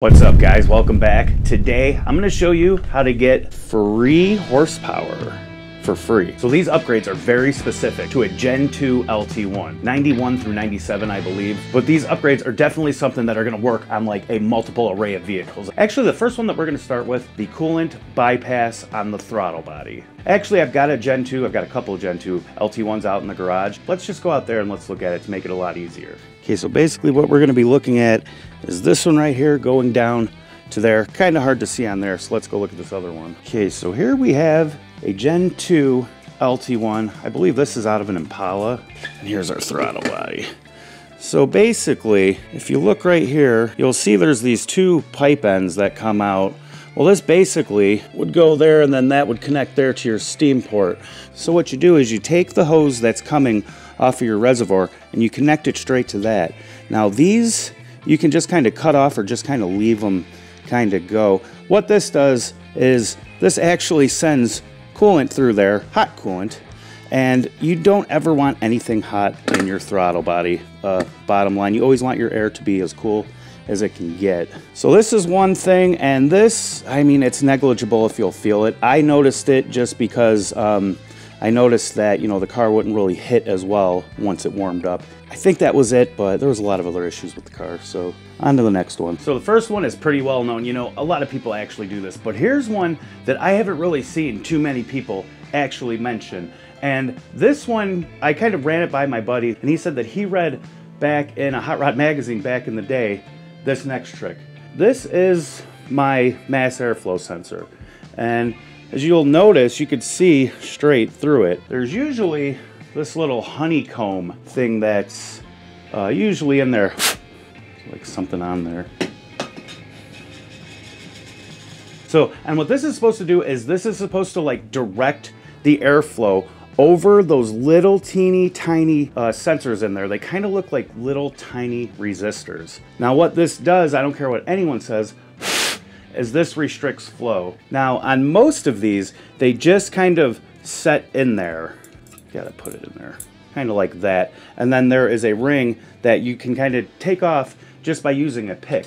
What's up guys, welcome back. Today I'm going to show you how to get free horsepower for free. So these upgrades are very specific to a Gen 2 LT1, 91 through 97 I believe, but these upgrades are definitely something that are going to work on like a multiple array of vehicles. Actually the first one that we're going to start with, the coolant bypass on the throttle body. Actually I've got a Gen 2, I've got a couple of Gen 2 LT1s out in the garage. Let's just go out there and let's look at it to make it a lot easier. Okay, so basically what we're going to be looking at is this one right here going down to there. Kind of hard to see on there, so let's go look at this other one. Okay, so here we have a Gen 2 LT1. I believe this is out of an Impala. And here's our throttle body. So basically, if you look right here, you'll see there's these two pipe ends that come out. Well, this basically would go there and then that would connect there to your steam port. So what you do is you take the hose that's coming off of your reservoir and you connect it straight to that. Now these, you can just kind of cut off or just kind of leave them kind of go. What this does is this actually sends coolant through there, hot coolant, and you don't ever want anything hot in your throttle body. Bottom line, you always want your air to be as cool as it can get. So this is one thing, and this, I mean, it's negligible if you'll feel it. I noticed it just because I noticed that, you know, the car wouldn't really hit as well once it warmed up. I think that was it, but there was a lot of other issues with the car, so on to the next one. So the first one is pretty well known. You know, a lot of people actually do this, but here's one that I haven't really seen too many people actually mention. And this one, I kind of ran it by my buddy, and he said that he read back in a Hot Rod magazine back in the day, this next trick. This is my mass airflow sensor. And as you'll notice, you could see straight through it. There's usually this little honeycomb thing that's usually in there, like something on there. So, and what this is supposed to do is this is supposed to like direct the airflow over those little teeny tiny sensors in there. They kind of look like little tiny resistors. Now what this does, I don't care what anyone says, is this restricts flow. Now on most of these, they just kind of set in there. Gotta put it in there, kind of like that. And then there is a ring that you can kind of take off just by using a pick.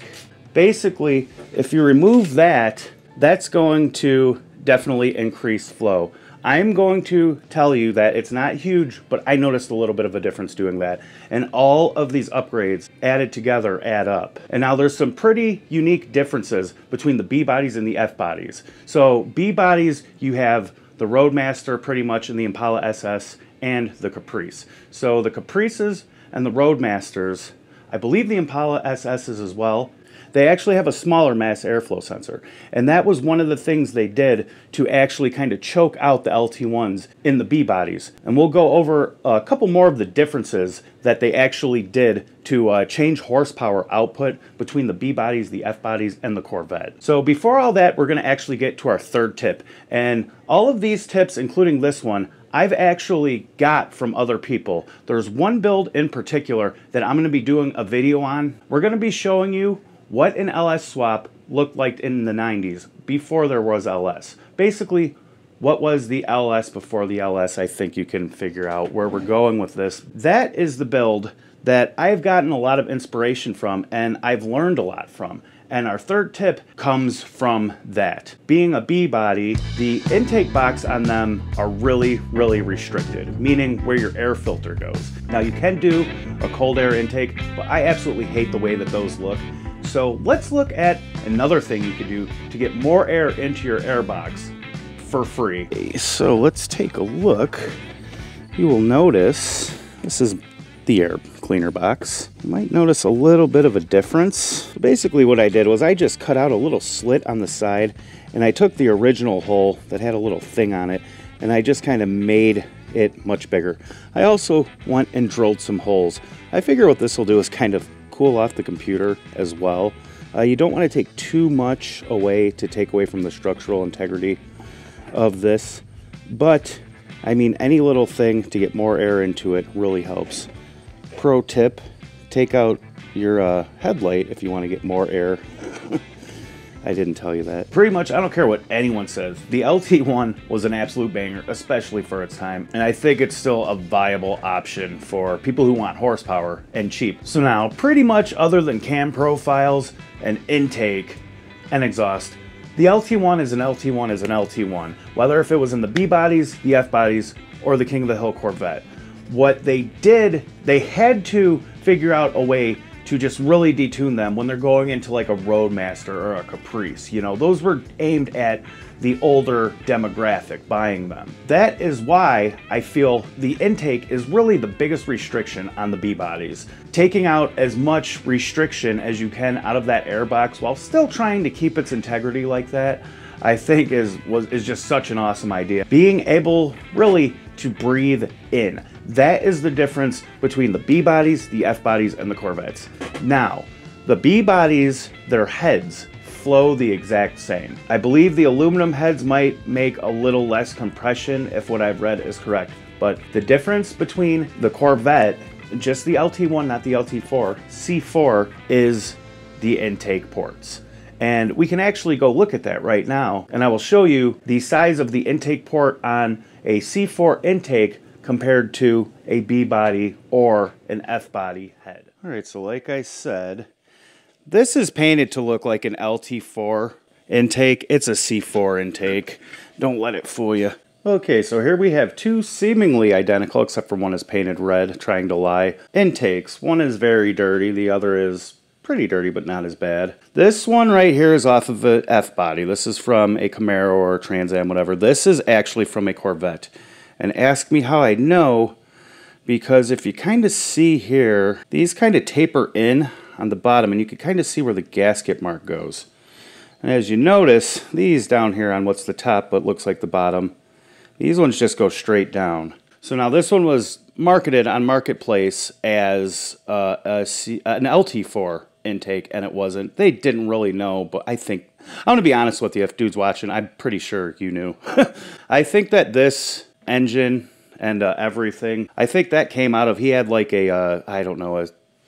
Basically, if you remove that, that's going to definitely increase flow. I'm going to tell you that it's not huge, but I noticed a little bit of a difference doing that. And all of these upgrades added together add up. And now there's some pretty unique differences between the B bodies and the F bodies. So B bodies, you have the Roadmaster pretty much in the Impala SS and the Caprice. So the Caprices and the Roadmasters, I believe the Impala SSs as well, they actually have a smaller mass airflow sensor. And that was one of the things they did to actually kind of choke out the LT1s in the B bodies. And we'll go over a couple more of the differences that they actually did to change horsepower output between the B bodies, the F bodies, and the Corvette. So before all that, we're gonna actually get to our third tip. And all of these tips, including this one, I've actually got from other people. There's one build in particular that I'm gonna be doing a video on. We're gonna be showing you what an LS swap looked like in the 90s, before there was LS. Basically, what was the LS before the LS? I think you can figure out where we're going with this. That is the build that I've gotten a lot of inspiration from and I've learned a lot from. And our third tip comes from that. Being a B body, the intake box on them are really, really restricted, meaning where your air filter goes. Now you can do a cold air intake, but I absolutely hate the way that those look. So let's look at another thing you can do to get more air into your air box for free. So let's take a look. You will notice this is the air cleaner box. You might notice a little bit of a difference. So basically what I did was I just cut out a little slit on the side and I took the original hole that had a little thing on it and I just kind of made it much bigger. I also went and drilled some holes. I figure what this will do is kind of cool off the computer as well. You don't want to take too much away to take away from the structural integrity of this, but I mean any little thing to get more air into it really helps. Pro tip, take out your headlight if you want to get more air. I didn't tell you that. Pretty much, I don't care what anyone says. The LT1 was an absolute banger, especially for its time. And I think it's still a viable option for people who want horsepower and cheap. So now, pretty much other than cam profiles, an intake, and exhaust. The LT1 is an LT1 is an LT1, whether if it was in the B bodies, the F bodies, or the King of the Hill Corvette. What they did, they had to figure out a way to just really detune them when they're going into like a Roadmaster or a Caprice. You know, those were aimed at the older demographic buying them. That is why I feel the intake is really the biggest restriction on the B bodies. Taking out as much restriction as you can out of that airbox while still trying to keep its integrity like that, I think is just such an awesome idea. Being able really to breathe in. That is the difference between the B bodies, the F bodies, and the Corvettes. Now, the B bodies, their heads flow the exact same. I believe the aluminum heads might make a little less compression if what I've read is correct, but the difference between the Corvette, just the LT1, not the LT4, C4, is the intake ports. And we can actually go look at that right now, and I will show you the size of the intake port on a C4 intake compared to a B body or an F body head. All right, so like I said, this is painted to look like an LT4 intake. It's a C4 intake. Don't let it fool you. Okay, so here we have two seemingly identical, except for one is painted red, trying to lie, intakes. One is very dirty, the other is pretty dirty, but not as bad. This one right here is off of a F body. This is from a Camaro or a Trans Am, whatever. This is actually from a Corvette. And ask me how I know, because if you kind of see here, these kind of taper in on the bottom, and you can kind of see where the gasket mark goes. And as you notice, these down here on what's the top but looks like the bottom, these ones just go straight down. So now this one was marketed on Marketplace as an LT4 intake, and it wasn't. They didn't really know, but I think, I'm going to be honest with you, if dude's watching, I'm pretty sure you knew. I think that this engine and everything, I think that came out of, he had like a, I don't know, a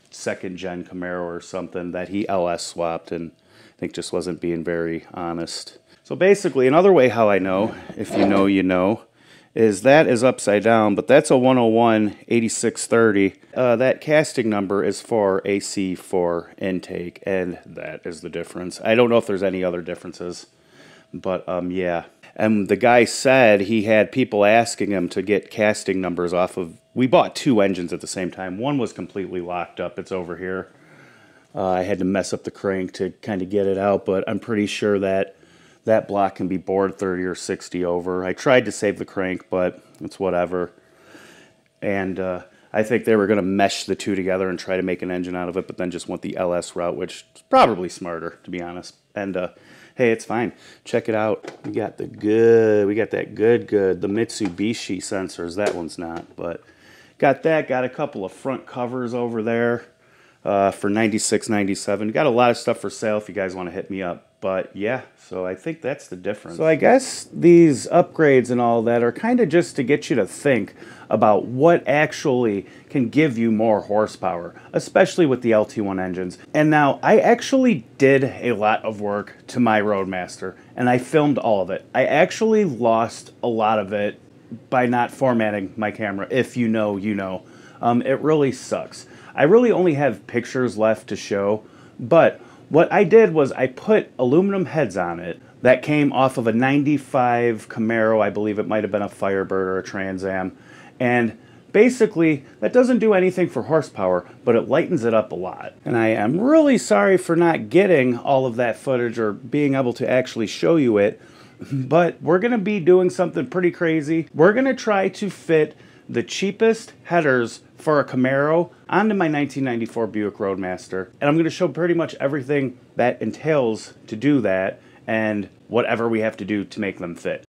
second gen Camaro or something that he LS swapped, and I think just wasn't being very honest. So basically, another way how I know, if you know, you know, is that is upside down, but that's a 101 8630. That casting number is for a C4 intake, and that is the difference. I don't know if there's any other differences, but yeah. And the guy said he had people asking him to get casting numbers off of, we bought two engines at the same time. One was completely locked up, it's over here. I had to mess up the crank to kind of get it out, but I'm pretty sure that that block can be bored 30 or 60 over. I tried to save the crank, but it's whatever. And I think they were going to mesh the two together and try to make an engine out of it, but then just went the LS route, which is probably smarter, to be honest. And hey, it's fine. Check it out. We got that good, the Mitsubishi sensors. That one's not, but got that. Got a couple of front covers over there for $96, $97. Got a lot of stuff for sale if you guys want to hit me up. But yeah, so I think that's the difference. So I guess these upgrades and all that are kind of just to get you to think about what actually can give you more horsepower, especially with the LT1 engines. And now I actually did a lot of work to my Roadmaster, and I filmed all of it. I actually lost a lot of it by not formatting my camera. If you know, you know. It really sucks. I really only have pictures left to show, but what I did was I put aluminum heads on it that came off of a 95 Camaro. I believe it might have been a Firebird or a Trans Am. And basically, that doesn't do anything for horsepower, but it lightens it up a lot. And I am really sorry for not getting all of that footage or being able to actually show you it, but we're going to be doing something pretty crazy. We're going to try to fit the cheapest headers for a Camaro onto my 1994 Buick Roadmaster. And I'm going to show pretty much everything that entails to do that and whatever we have to do to make them fit.